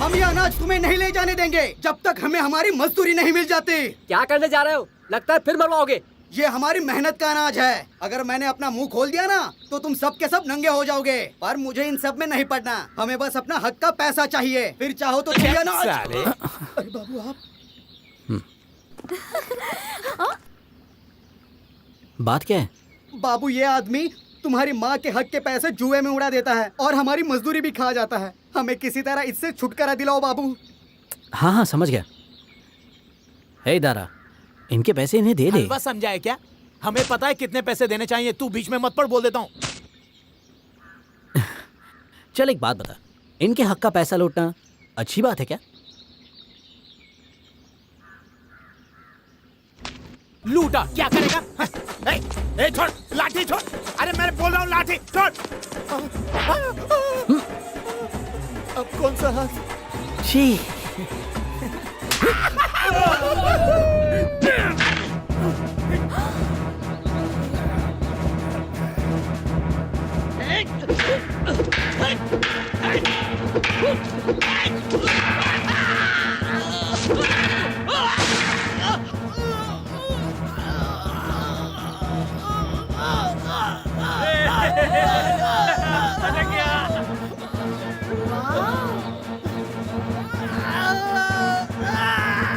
हम ये अनाज तुम्हें नहीं ले जाने देंगे जब तक हमें हमारी मजदूरी नहीं मिल जाती। क्या करने जा रहे हो? लगता है फिर मरवाओगे। ये हमारी मेहनत का अनाज है। अगर मैंने अपना मुंह खोल दिया ना तो तुम सब के सब नंगे हो जाओगे। पर मुझे इन सब में नहीं पड़ना। हमें बस अपना हक का पैसा चाहिए। फिर चाहो तो ये अनाज। अरे बाबू आप बात क्या है? बाबू ये आदमी तुम्हारी माँ के हक के पैसे जुए में उड़ा देता है और हमारी मजदूरी भी खा जाता है। हमें किसी तरह इससे छुटकारा दिलाओ बाबू। हाँ हाँ समझ गया। हे दारा, इनके पैसे इन्हें दे दे। बस समझाए क्या? हमें पता है कितने पैसे देने चाहिए। तू बीच में मत पड़, बोल देता हूँ। चल एक बात बता, इनके हक का पैसा लूटना अच्छी बात है क्या? लूटा क्या करेगा? ए, छोड़ लाठी छोड़। अरे मैं बोल रहा हूँ लाठी छोड़। अब कौन सा हाथ? छी।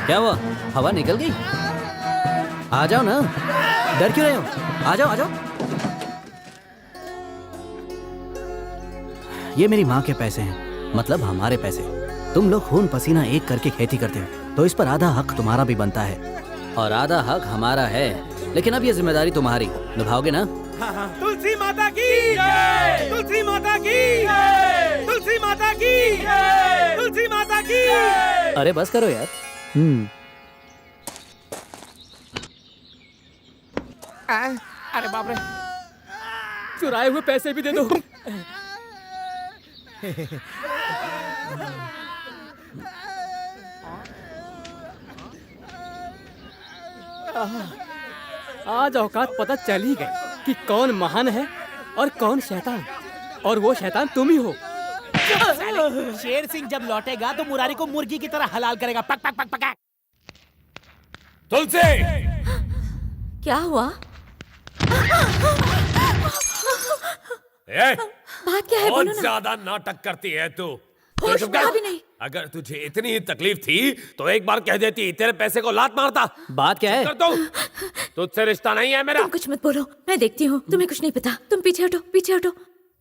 क्या हुआ? हवा निकल गई? आ जाओ ना, डर क्यों रहे हो? आ जाओ आ जाओ। ये मेरी माँ के पैसे हैं, मतलब हमारे पैसे। तुम लोग खून पसीना एक करके खेती करते हो, तो इस पर आधा हक तुम्हारा भी बनता है और आधा हक हमारा है। लेकिन अब ये जिम्मेदारी तुम्हारी, निभाओगे ना? तुलसी माता की जय! तुलसी माता की जय! तुलसी माता की जय! तुलसी माता की जय! अरे बस करो यार। अरे बाप रे, चुराए हुए पैसे भी दे दो। आज औकात पता चल ही गई कि कौन महान है और कौन शैतान, और वो शैतान तुम ही हो। शेर सिंह जब लौटेगा तो मुरारी को मुर्गी की तरह हलाल करेगा। पक पक पक पक। तुलसी, क्या हुआ? बात क्या है? बोलो बहुत ना। ज्यादा नाटक करती है तू। होश चुप में कर। अभी नहीं। अगर तुझे इतनी ही तकलीफ थी तो एक बार कह देती, तेरे पैसे को लात मारता। बात क्या है? तुझसे रिश्ता नहीं है मेरा। तुम कुछ मत बोलो, मैं देखती हूँ। तुम्हें कुछ नहीं पता। तुम पीछे हटो, पीछे हटो।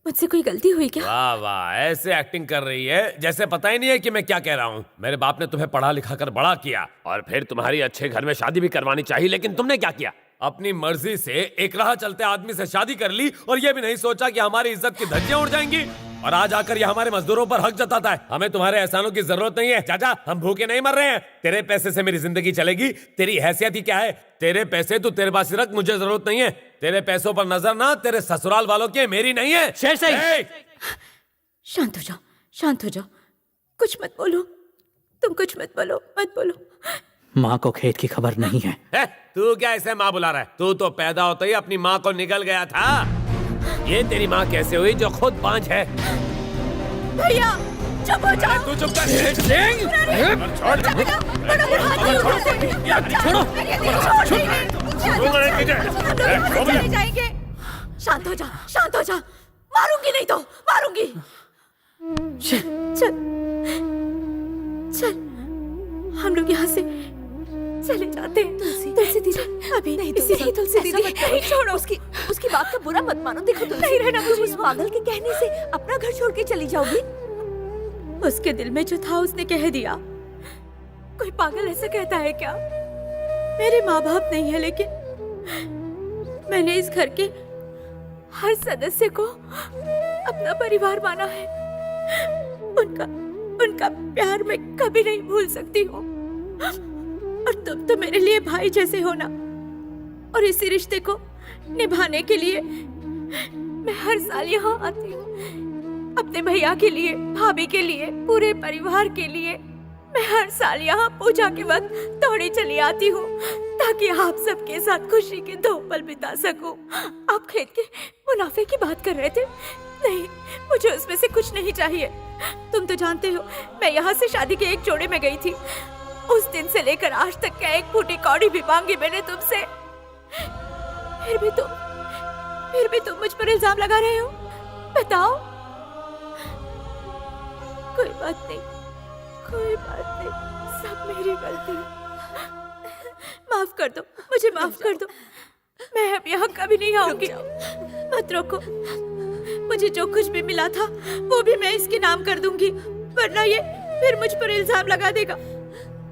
मुझसे कोई गलती हुई क्या? वाह वाह, ऐसे एक्टिंग कर रही है जैसे पता ही नहीं है कि मैं क्या कह रहा हूँ। मेरे बाप ने तुम्हें पढ़ा लिखा कर बड़ा किया और फिर तुम्हारी अच्छे घर में शादी भी करवानी चाहिए, लेकिन तुमने क्या किया? अपनी मर्जी से एक राह चलते आदमी से शादी कर ली और ये भी नहीं सोचा कि हमारी इज्जत की धज्जियां उड़ जाएंगी। और आज आकर ये हमारे मजदूरों पर हक जताता है। हमें तुम्हारे एहसानों की जरूरत नहीं है चाचा, हम भूखे नहीं मर रहे हैं। तेरे पैसे से मेरी जिंदगी चलेगी। तेरी हैसियत ही क्या है? तेरे पैसे तू तेरे पास रख, मुझे जरूरत नहीं है। तेरे पैसों पर नजर ना तेरे ससुराल वालों की, मेरी नहीं है। शेर सिंह, शांत हो जाओ, शांत हो जाओ। कुछ मत बोलो, तुम कुछ मत बोलो, मत बोलो। माँ को खेत की खबर नहीं है। तू क्या इसे माँ बुला रहा है? तू तो पैदा होते ही अपनी माँ को निकल गया था। ये तेरी माँ कैसे हुई जो खुद बांझ है? भैया चुप हो जाओ। तू चुप कर। छोड़ जाएंगे। शांत हो जा, शांत हो जा। मारूंगी नहीं तो मारूंगी। चल चल, हम लोग यहाँ से चले जाते हैं। तुलसी दीदी, अभी नहीं। तुलसी दीदी नहीं, छोड़ो। उसकी बात का बुरा मत मानो। देखो नहीं रहना, तुम उस पागल के कहने से अपना घर छोड़ के चली जाओगी। उसके दिल में जो था उसने कह दिया। कोई पागल ऐसा कहता है क्या? मेरे माँ बाप नहीं है, लेकिन मैंने इस घर के हर सदस्य को अपना परिवार माना है। उनका प्यार मैं कभी नहीं भूल सकती हूँ। और तुम तो मेरे लिए भाई जैसे हो ना। और इसी रिश्ते को निभाने के लिए मैं हर साल यहाँ आती हूँ। अपने भैया के लिए, भाभी के लिए, पूरे परिवार के लिए मैं हर साल यहाँ पूजा के वक्त दौड़ी चली आती हूँ, ताकि आप सबके साथ खुशी के 2 पल बिता सकूं। आप खेत के मुनाफे की बात कर रहे थे, नहीं, मुझे उसमें से कुछ नहीं चाहिए। तुम तो जानते हो मैं यहाँ से शादी के एक जोड़े में गई थी। उस दिन से लेकर आज तक का एक फूटी कौड़ी भी मांगी मैंने तुमसे। फिर भी तुम मुझ पर इल्जाम लगा रहे हो। बताओ। कोई बात नहीं, सब मेरी गलती है। माफ कर दो, मुझे माफ कर दो। मैं अब यहाँ कभी नहीं आऊंगी। मत रोको। मुझे जो कुछ भी मिला था वो भी मैं इसके नाम कर दूंगी, वरना ये फिर मुझ पर इल्जाम लगा देगा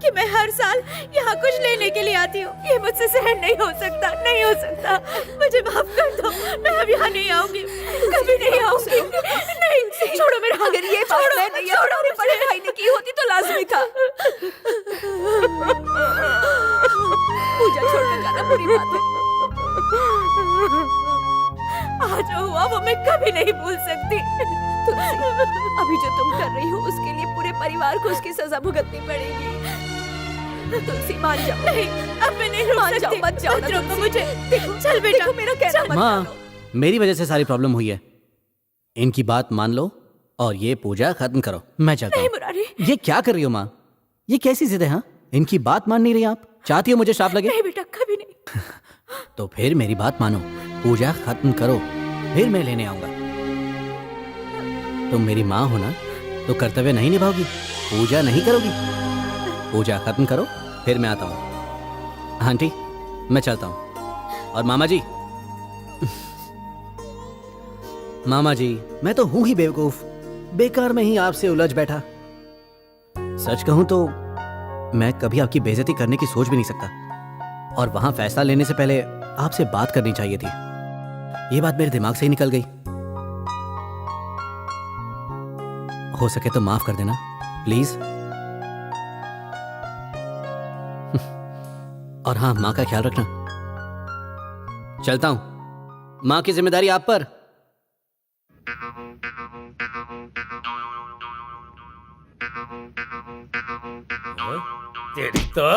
कि मैं हर साल यहाँ कुछ लेने के लिए आती हूँ। ये मुझसे सहन नहीं हो सकता। मुझे माफ कर दो। मैं अब यहाँ नहीं आऊंगी, कभी नहीं आऊंगी। नहीं, छोड़ो मेरा। अगर ये बात मैं नहीं अपने बड़े भाई ने की होती तो लाजमी था। पूजा छोड़कर जाना बुरी बात है। आज जो हुआ वो मैं कभी नहीं भूल सकती। तुलसी, अभी जो तुम कर रही हो उसके लिए पूरे परिवार को उसकी सजा भुगतनी पड़ेगी। तुलसी मान जाओ। नहीं, अब मैं नहीं रुक सकती। मत जाओ, मत रोको मुझे। देखो, चल बेटा, देखो मेरा कहना मत मानो। मेरी वजह से सारी प्रॉब्लम हुई है। इनकी बात मान लो और ये पूजा खत्म करो। मैं चलता हूँ। मुरारी, ये क्या कर रही हो माँ? ये कैसी जिद है? हाँ, इनकी बात मान नहीं रही आप? चाहती हो मुझे श्राप लगे? नहीं बेटा, कभी नहीं। तो फिर मेरी बात मानो, पूजा खत्म करो, फिर मैं लेने आऊंगा। तुम मेरी माँ हो ना, तो कर्तव्य नहीं निभाओगी? पूजा नहीं करोगी? पूजा खत्म करो, फिर मैं आता हूँ। आंटी, मैं चलता हूँ। और मामा जी मामा जी, मैं तो हूं ही बेवकूफ, बेकार में ही आपसे उलझ बैठा। सच कहूं तो मैं कभी आपकी बेइज्जती करने की सोच भी नहीं सकता, और वहां फैसला लेने से पहले आपसे बात करनी चाहिए थी। ये बात मेरे दिमाग से ही निकल गई। हो सके तो माफ कर देना प्लीज। और हाँ, माँ का ख्याल रखना। चलता हूं, माँ की जिम्मेदारी आप पर। तेरी तो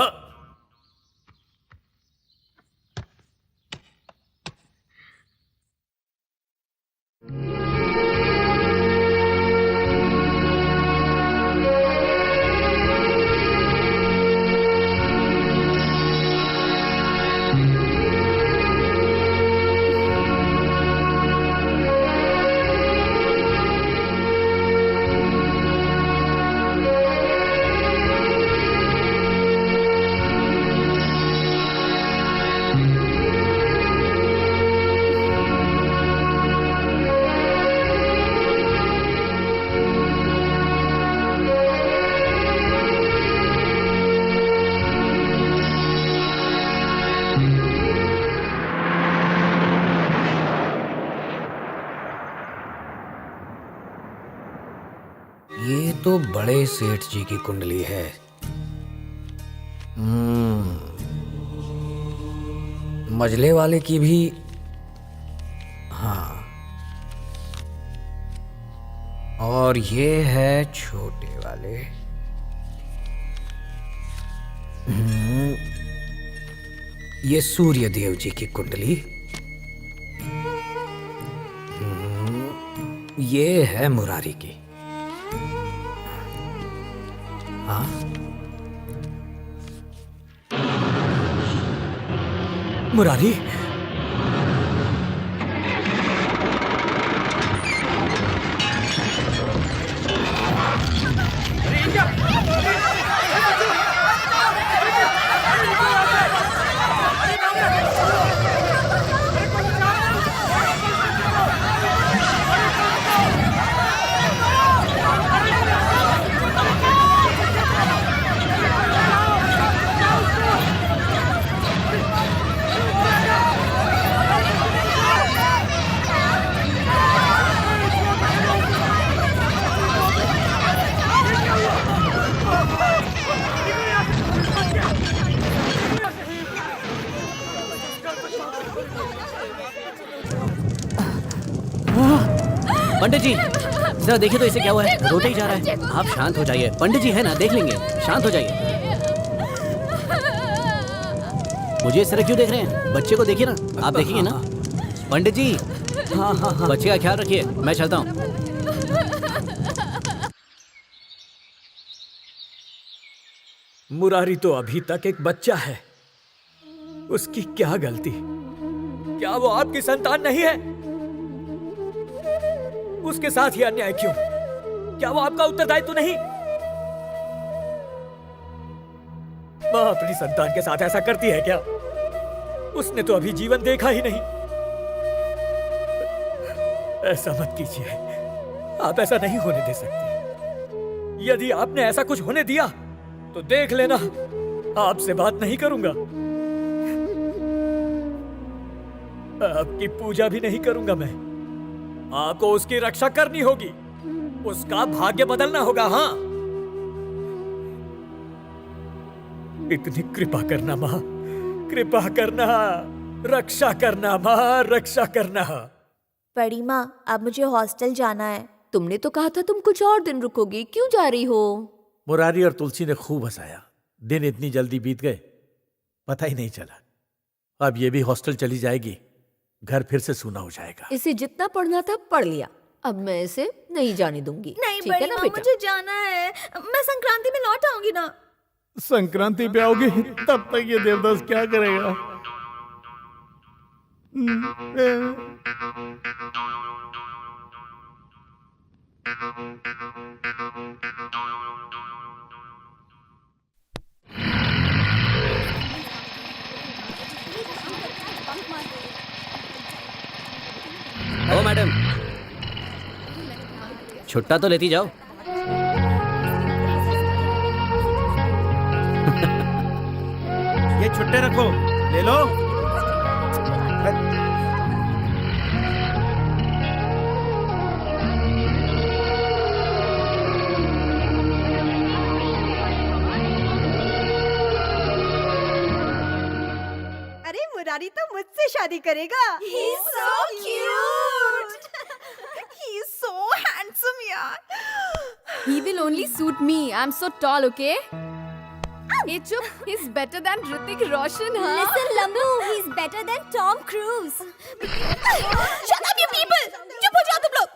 ये तो बड़े सेठ जी की कुंडली है। मजले वाले की भी। हाँ, और ये है छोटे वाले। ये सूर्य देव जी की कुंडली। ये है मुरारी की। हाँ, मुरारी, पंडित जी जरा देखिए तो इसे क्या हुआ है, रोते ही जा रहा है। आप शांत हो जाइए, पंडित जी है ना, देख लेंगे, शांत हो जाइए। मुझे इस तरह क्यों देख रहे हैं? बच्चे को देखिए ना, आप देखेंगे ना। पंडित जी बच्चे का ख्याल रखिए, मैं चलता हूँ। मुरारी तो अभी तक एक बच्चा है, उसकी क्या गलती? क्या वो आपकी संतान नहीं है? उसके साथ ही अन्याय क्यों? क्या वो आपका उत्तरदायित्व नहीं? माँ अपनी संतान के साथ ऐसा करती है क्या? उसने तो अभी जीवन देखा ही नहीं। ऐसा मत कीजिए, आप ऐसा नहीं होने दे सकते। यदि आपने ऐसा कुछ होने दिया तो देख लेना, आपसे बात नहीं करूंगा, आपकी पूजा भी नहीं करूंगा मैं। आपको उसकी रक्षा करनी होगी, उसका भाग्य बदलना होगा। हाँ, इतनी कृपा करना माँ, कृपा करना, रक्षा करना माँ, रक्षा करना। बड़ी माँ, अब मुझे हॉस्टल जाना है। तुमने तो कहा था तुम कुछ और दिन रुकोगी, क्यों जा रही हो? मुरारी और तुलसी ने खूब हंसाया, दिन इतनी जल्दी बीत गए पता ही नहीं चला। अब ये भी हॉस्टल चली जाएगी, घर फिर से सूना हो जाएगा। इसे जितना पढ़ना था पढ़ लिया, अब मैं इसे नहीं जाने दूंगी। नहीं ठीक है बड़ी ना माँ, बेटा? मुझे जाना है। मैं संक्रांति में लौट आऊंगी ना। संक्रांति पे आओगे तब तक ये देवदास क्या करेगा? ओ मैडम, छुट्टा तो लेती जाओ। ये छुट्टे रखो, ले लो। अरे मुरारी तो मुझसे शादी करेगा। He's so cute. He's so handsome यार। He will only suit me. I'm so tall, okay? Hey, chup. He's better than Hrithik Roshan, huh? Listen, Lambu, he's better than Tom Cruise. Shut up, you people! चुप हो जाओ तुम लोग।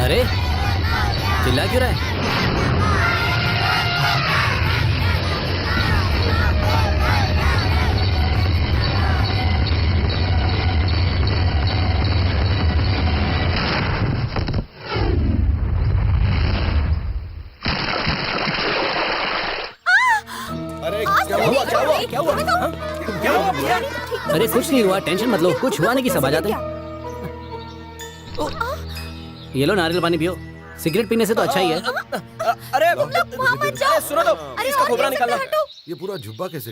अरे चिल्ला क्यों रहा है? अरे कुछ नहीं हुआ, टेंशन मत लो, कुछ हुआ नहीं कि सब आ जाते हैं। ये लो नारियल पानी पियो, सिगरेट पीने से तो अच्छा ही है। अरे सुनो तो, इसका खोपड़ा निकालना। ये पूरा जुब्बा कैसे